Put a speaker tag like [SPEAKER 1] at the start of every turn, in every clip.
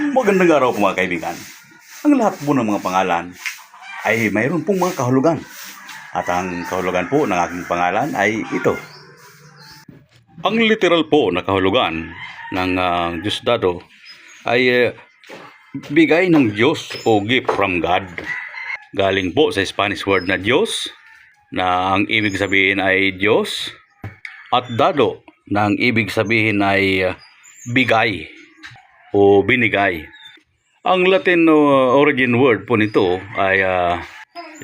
[SPEAKER 1] Magandang araw po mga kaibigan. Ang lahat po ng mga pangalan ay mayroon pong mga kahulugan. At ang kahulugan po ng aking pangalan ay ito. Ang literal po na kahulugan ng Diosdado ay bigay ng Diyos o gift from God. Galing po sa Spanish word na Diyos, na ang ibig sabihin ay Diyos, at dado na ang ibig sabihin ay bigay o binigay. Ang Latin origin word po nito ay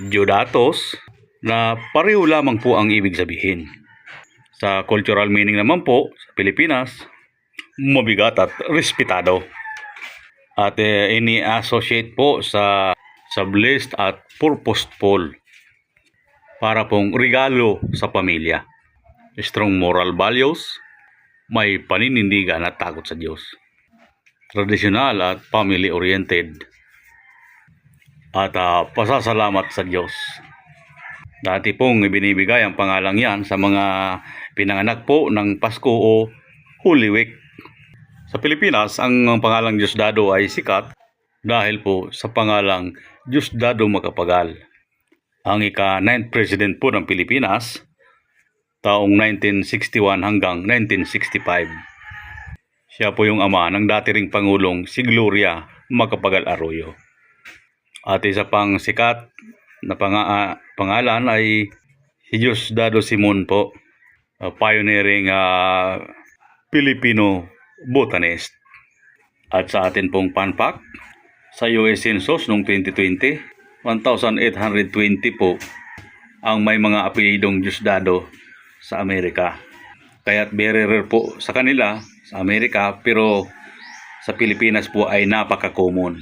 [SPEAKER 1] Diodatos, na pareho lamang po ang ibig sabihin. Sa cultural meaning naman po sa Pilipinas, mabigat at respetado. At ini-associate po sa blessed at purposeful, para pong regalo sa pamilya. Strong moral values, may paninindigan at takot sa Diyos. Tradisyonal at family-oriented, at pasasalamat sa Diyos. Dati pong ibinibigay ang pangalang yan sa mga pinanganak po ng Pasko o Holy Week. Sa Pilipinas, ang pangalang Diosdado ay sikat dahil po sa pangalang Diosdado Macapagal. Ang ika-9th President po ng Pilipinas, taong 1961 hanggang 1965. Siya po yung ama ng dati ring Pangulong si Gloria Macapagal Arroyo. At isa pang sikat na pangalan ay si Diosdado Simon po, pioneering Filipino botanist. At sa atin pong fun fact, sa US Census noong 2020, 1,820 po ang may mga apelyidong Diosdado sa Amerika. Kaya't very rare po sa kanila sa Amerika, pero sa Pilipinas po ay napaka-common.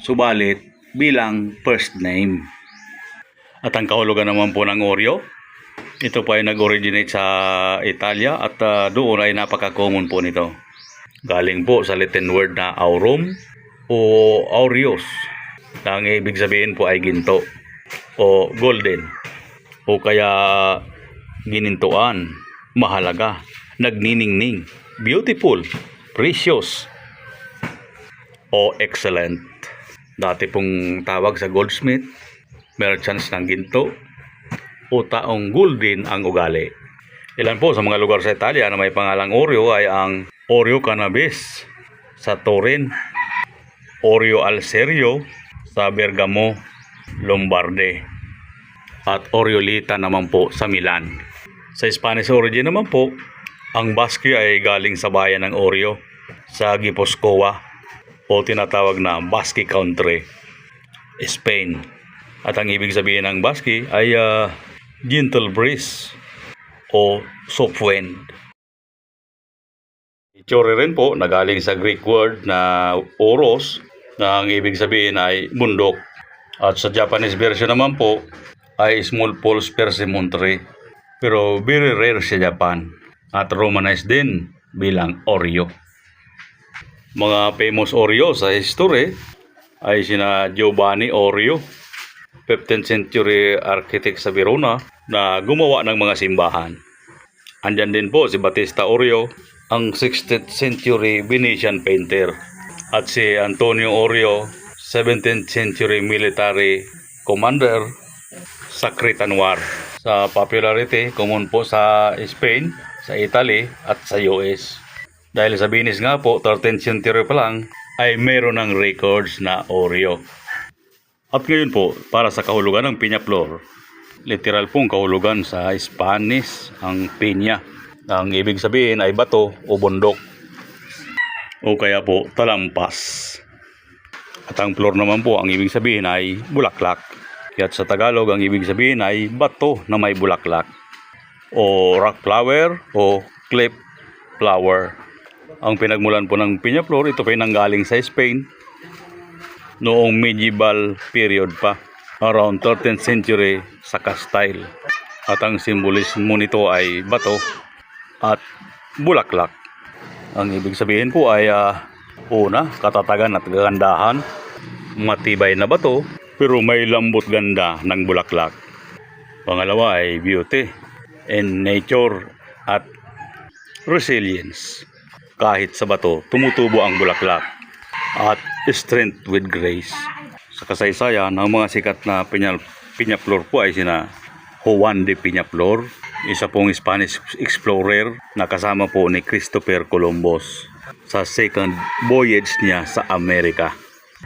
[SPEAKER 1] Subalit bilang first name. At ang kahulugan naman po ng Oreo, ito po ay nag-originate sa Italia at doon ay napaka-common po nito. Galing po sa Latin word na aurum o aureus, na ang ibig sabihin po ay ginto o golden, o kaya ginintuan, mahalaga, nagniningning, beautiful, precious, o excellent. Dati pong tawag sa goldsmith, merchants ng ginto, o taong golden ang ugali. Ilan po sa mga lugar sa Italia na may pangalang Oreo ay ang Oreo Cannabis sa Turin, Oreo al Serio sa Bergamo, Lombarde, at Oreolita naman po sa Milan. Sa Spanish origin naman po, ang Basque ay galing sa bayan ng Oreo sa Gipuzkoa o tinatawag na Basque Country, Spain. At ang ibig sabihin ng Basque ay gentle breeze o soft wind. Itsure rin po na galing sa Greek word na oros, na ang ibig sabihin ay bundok. At sa Japanese version naman po ay small pulse persimmon tree, pero very rare sa Japan, at romanized din bilang Oreo. Mga famous Oreo sa history ay sina Giovanni Oreo, 15th century architect sa Verona na gumawa ng mga simbahan. Andyan din po si Battista Oreo, ang 16th century Venetian painter, at si Antonio Oreo, 17th century military commander sa Cretan War. Sa popularity, common po sa Spain, sa Italy, at sa US. Dahil sa Venice nga po, 13th century pa lang, ay meron ng records na Oreo. At ngayon po, para sa kahulugan ng piña flor, literal pong kahulugan sa Spanish ang piña. Ang ibig sabihin ay bato o bundok, o kaya po talampas. At ang flor naman po, ang ibig sabihin ay bulaklak. At sa Tagalog, ang ibig sabihin ay bato na may bulaklak, o rock flower o cliff flower. Ang pinagmulan po ng piña flor, ito po ay nanggaling sa Spain noong medieval period pa, around 13th century sa Castile. At ang simbolismo nito ay bato at bulaklak. Ang ibig sabihin po ay una, katatagan at kagandahan, matibay na bato pero may lambot ganda ng bulaklak. Pangalawa ay beauty and nature at resilience. Kahit sa bato, tumutubo ang bulaklak. at Strength with Grace. Sa kasaysayan, ang mga sikat na Peñaflor po ay sina Juan de Peñaflor, isa pong Spanish explorer na kasama po ni Christopher Columbus sa second voyage niya sa Amerika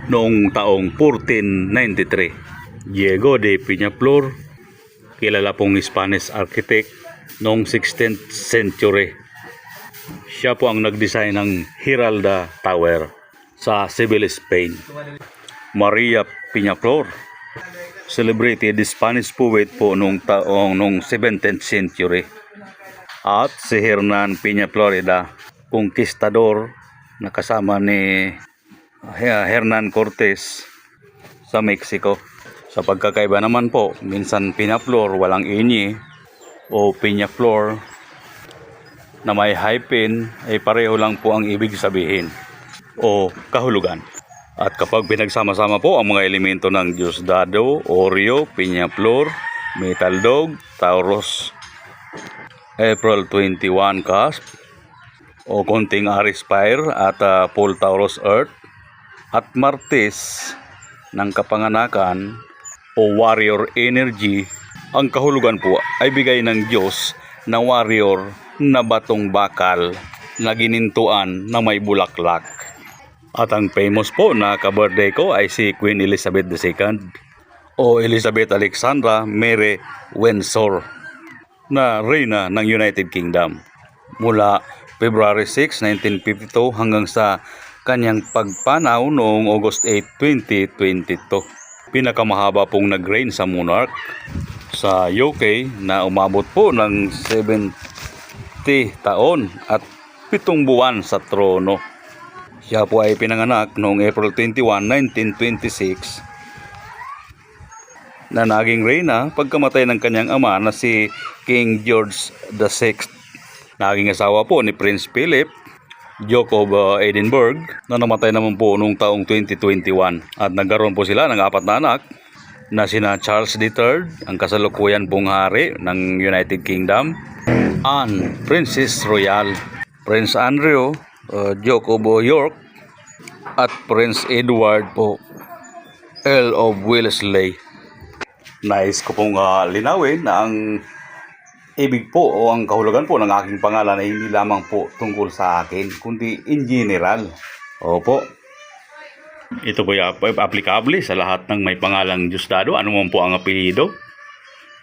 [SPEAKER 1] noong taong 1493. Diego de Peñaflor, kilala pong Spanish architect noong 16th century. Siya po ang nag-design ng Giralda Tower sa Seville, Spain. Maria Peñaflor, celebrated Spanish poet po noong 17th century. At si Hernan Peñaflor, conquistador na kasama ni Hernan Cortez sa Mexico. Sa pagkakaiba naman po, minsan Peñaflor walang inyi o Peñaflor na may hyphen ay pareho lang po ang ibig sabihin o kahulugan. At kapag pinagsama-sama po ang mga elemento ng Diosdado, Oreo, Peñaflor, Metal Dog, Taurus, April 21 cusp o konting Aries fire at Pole Taurus Earth at Martes ng kapanganakan o warrior energy, ang kahulugan po ay bigay ng Diyos na warrior na batong bakal na ginintuan na may bulaklak. At ang famous po na ka-birthday ko ay si Queen Elizabeth II o Elizabeth Alexandra Mary Windsor na reyna ng United Kingdom mula February 6, 1952 hanggang sa kanyang pagpanaw noong August 8, 2022. Pinakamahaba pong nag-reign sa monarch sa UK na umabot po ng 70 taon at 7 buwan sa trono. Siya po ay pinanganak noong April 21, 1926 na naging reyna pagkamatay ng kanyang ama na si King George VI. Naging asawa po ni Prince Philip, Duke of Edinburgh, na namatay naman po noong taong 2021. At nagkaroon po sila ng 4 na anak na sina Charles III, ang kasalukuyan pong hari ng United Kingdom, Anne, Princess Royal, Prince Andrew, Duke of York, at Prince Edward po, Earl of Wellesley. Nais ko pong linawin na ang ibig po o ang kahulugan po ng aking pangalan ay hindi lamang po tungkol sa akin, kundi in general. Opo. Ito po ay aplikable sa lahat ng may pangalang Diosdado, anuman po ang apelido.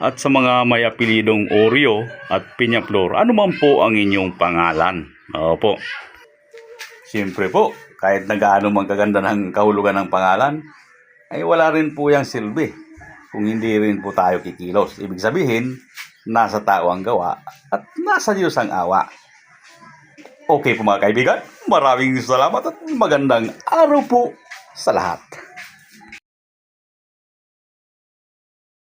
[SPEAKER 1] At sa mga may apelidong Oreo at Peñaflor, anuman po ang inyong pangalan. Opo. Siyempre po, kahit nagaano mang kaganda ng kahulugan ng pangalan, ay wala rin po yung silbi kung hindi rin po tayo kikilos. Ibig sabihin, nasa tao ang gawa at nasa Diyos ang awa. Okay po mga kaibigan, maraming salamat at magandang araw po sa lahat.